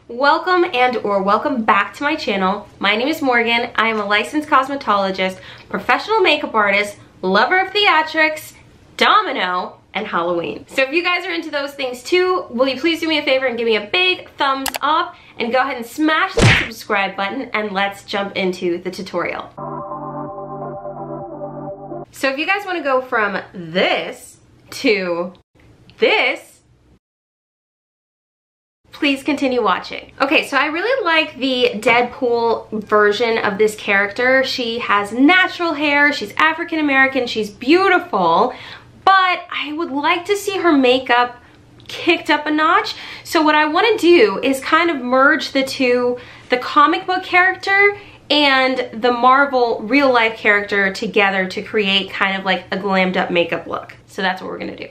Welcome welcome back to my channel. My name is Morgan. I am a licensed cosmetologist, professional makeup artist, lover of theatrics, Domino, and Halloween. So if you guys are into those things too, will you please do me a favor and give me a big thumbs up and go ahead and smash that subscribe button, and let's jump into the tutorial. So if you guys want to go from this to this, please continue watching. Okay, so I really like the Deadpool version of this character. She has natural hair, she's African American, she's beautiful, but I would like to see her makeup kicked up a notch. So what I want to do is kind of merge the two, the comic book character and the Marvel real life character together to create kind of like a glammed up makeup look. So that's what we're gonna do.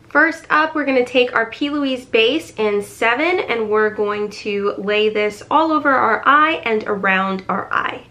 First up, we're gonna take our P. Louise base in 7 and we're going to lay this all over our eye and around our eye.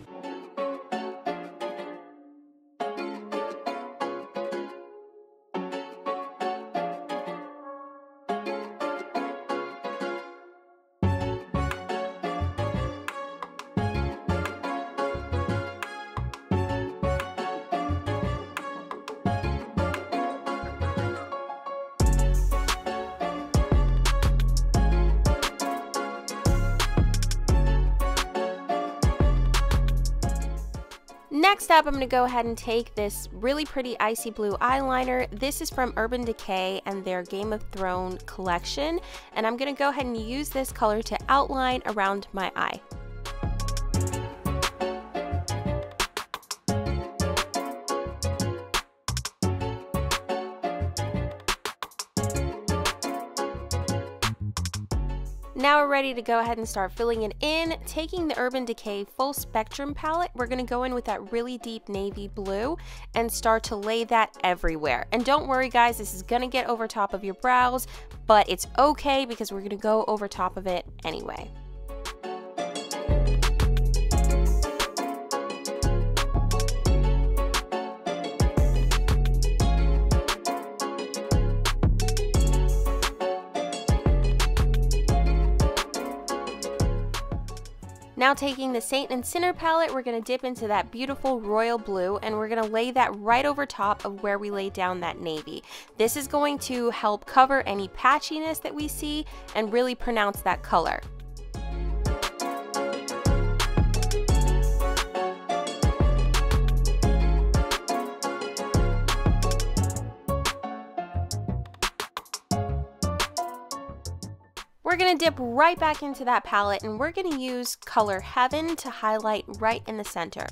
Next up, I'm going to go ahead and take this really pretty icy blue eyeliner. This is from Urban Decay and their Game of Thrones collection. And I'm going to go ahead and use this color to outline around my eye. Now we're ready to go ahead and start filling it in. Taking the Urban Decay Full Spectrum palette, we're going to go in with that really deep navy blue and start to lay that everywhere. And don't worry guys, this is going to get over top of your brows, but it's okay because we're going to go over top of it anyway. Now taking the Saint and Sinner palette, we're going to dip into that beautiful royal blue and we're going to lay that right over top of where we laid down that navy. This is going to help cover any patchiness that we see and really pronounce that color. We're going to dip right back into that palette and we're going to use color Heaven to highlight right in the center.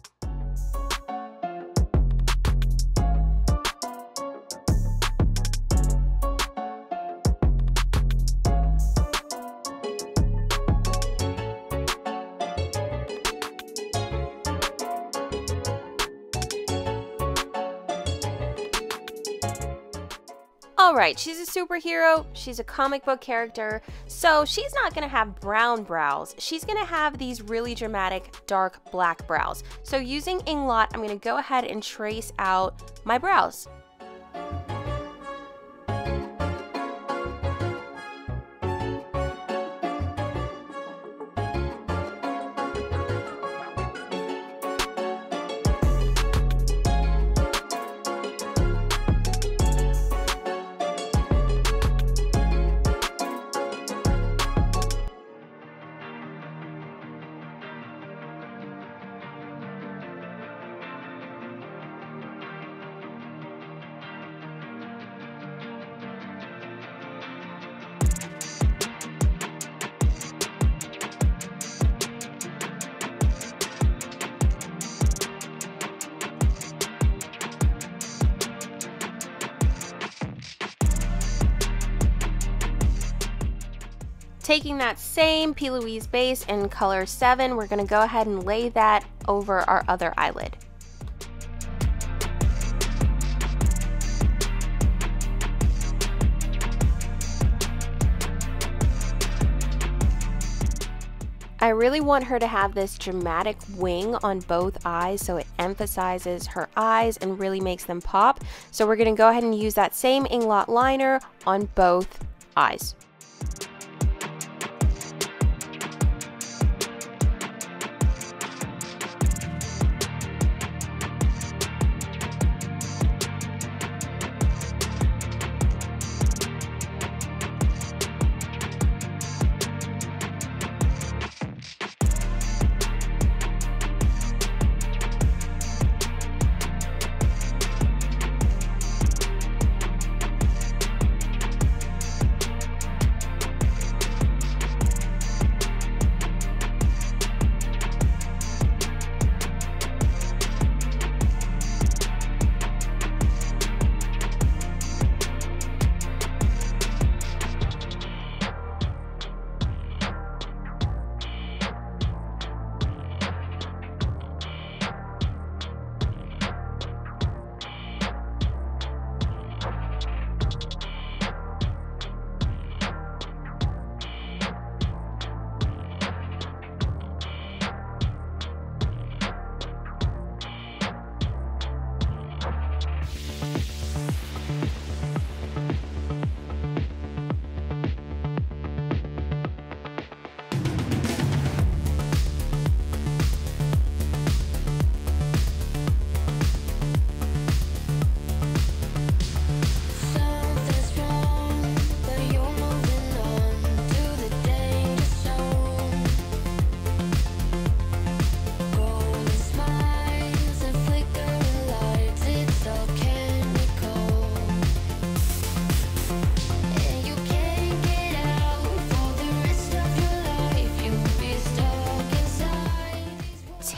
Alright, she's a superhero, she's a comic book character, so she's not going to have brown brows. She's going to have these really dramatic dark black brows. So using Inglot, I'm going to go ahead and trace out my brows. Taking that same P. Louise base in color 7, we're going to go ahead and lay that over our other eyelid. I really want her to have this dramatic wing on both eyes so it emphasizes her eyes and really makes them pop. So we're going to go ahead and use that same Inglot liner on both eyes.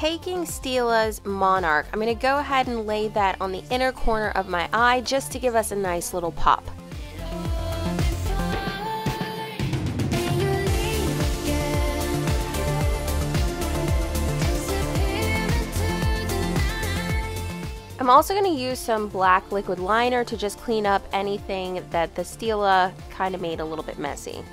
taking Steela's Monarch, I'm going to go ahead and lay that on the inner corner of my eye just to give us a nice little pop. I'm also going to use some black liquid liner to just clean up anything that the Steela kind of made a little bit messy.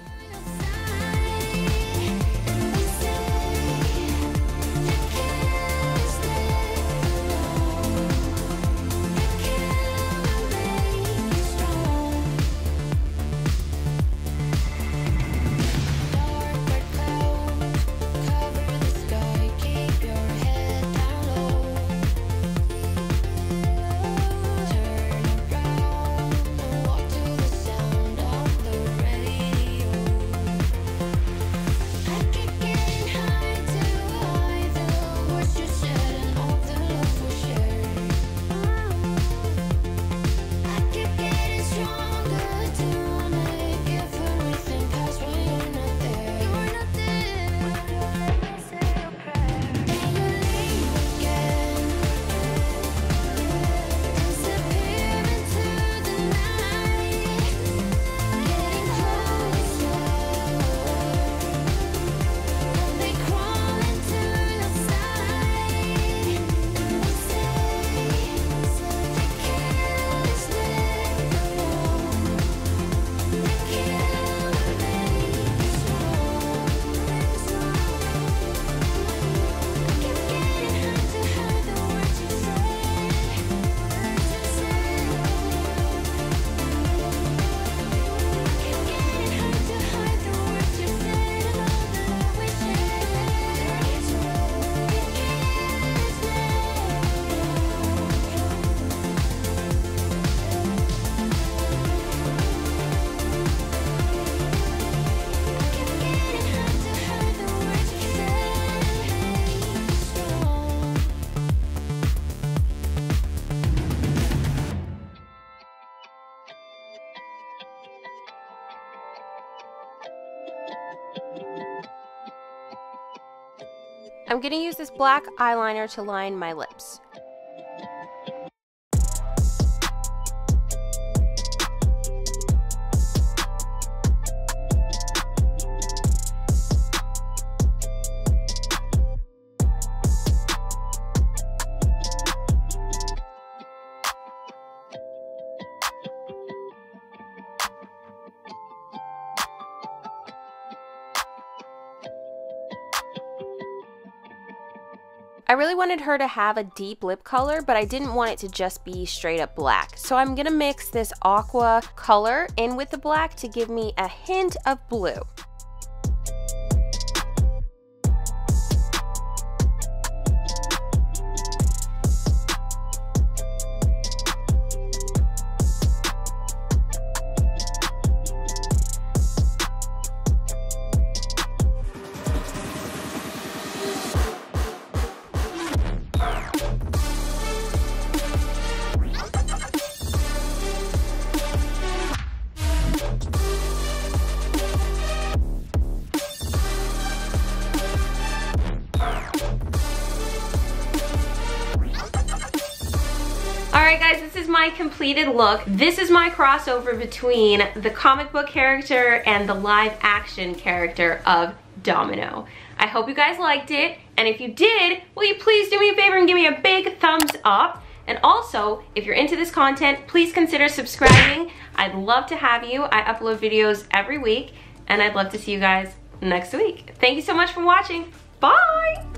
I'm going to use this black eyeliner to line my lips. I really wanted her to have a deep lip color, but I didn't want it to just be straight up black. So I'm gonna mix this aqua color in with the black to give me a hint of blue. Alright guys, this is my completed look. This is my crossover between the comic book character and the live action character of Domino. I hope you guys liked it, and if you did, will you please do me a favor and give me a big thumbs up? And also, if you're into this content, please consider subscribing. I'd love to have you. I upload videos every week, and I'd love to see you guys next week. Thank you so much for watching. Bye!